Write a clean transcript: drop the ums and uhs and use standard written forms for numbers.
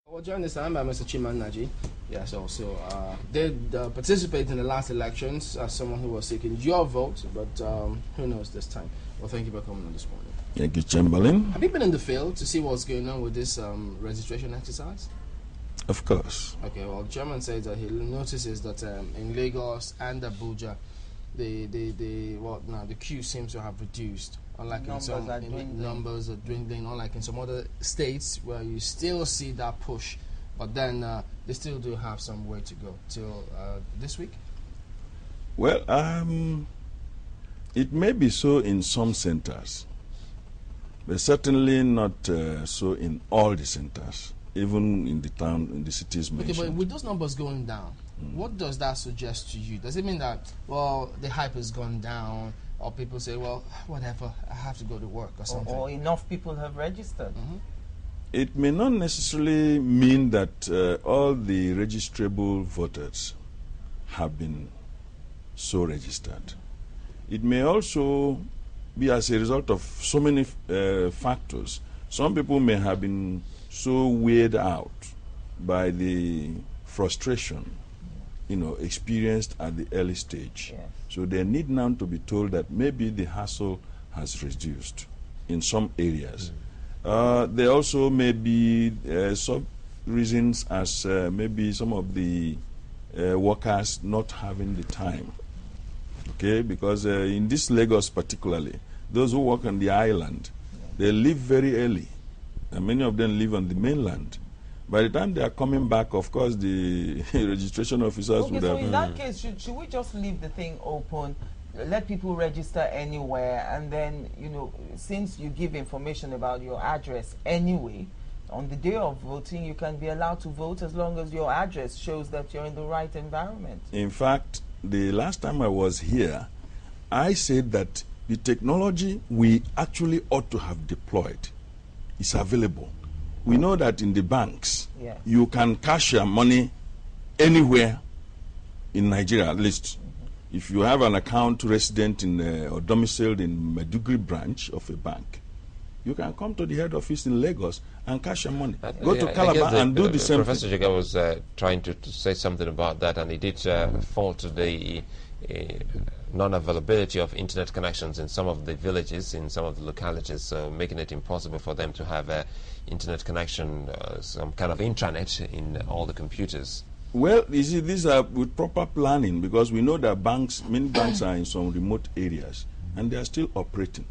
Well, joined this time by Mr. Chima Nnaji. Yes, also did participate in the last elections as someone who was seeking your vote, but who knows this time. Well, thank you for coming on this morning. Thank you, Chamberlain. Have you been in the field to see what's going on with this registration exercise? Of course. Okay, well, Chairman says that he notices that in Lagos and Abuja, the queue seems to have reduced. Unlike numbers are dwindling, unlike in some other states where you still see that push, but then they still do have some way to go till this week. Well, it may be so in some centers, but certainly not so in all the centers, even in the town, in the cities mentioned. Okay, but with those numbers going down, what does that suggest to you? Does it mean that, well, the hype has gone down, or people say, well, whatever, I have to go to work or something? Or enough people have registered. It may not necessarily mean that all the registrable voters have been so registered. It may also be as a result of so many factors. Some people may have been so weighed out by the frustration, experienced at the early stage. Yes. So they need now to be told that maybe the hassle has reduced in some areas. There also may be some reasons as maybe some of the workers not having the time. Okay, because in this Lagos particularly, those who work on the island, they leave very early. And many of them live on the mainland. By the time they are coming back, of course, the registration officers would have... Okay, so in that case, should we just leave the thing open, let people register anywhere, and then, since you give information about your address anyway, on the day of voting, you can be allowed to vote as long as your address shows that you're in the right environment? In fact, the last time I was here, I said that the technology we actually ought to have deployed is available. We know that in the banks, yes, you can cash your money anywhere in Nigeria, at least. If you have an account resident in or domiciled in Maiduguri branch of a bank, you can come to the head office in Lagos and cash your money. Go to Calabar and do the same Professor thing. Jega was trying to say something about that, and he did fault the non-availability of internet connections in some of the villages, in some of the localities, so making it impossible for them to have internet connection, some kind of intranet in all the computers. Well, you see, these are with proper planning, because we know that many banks are in some remote areas, and they are still operating.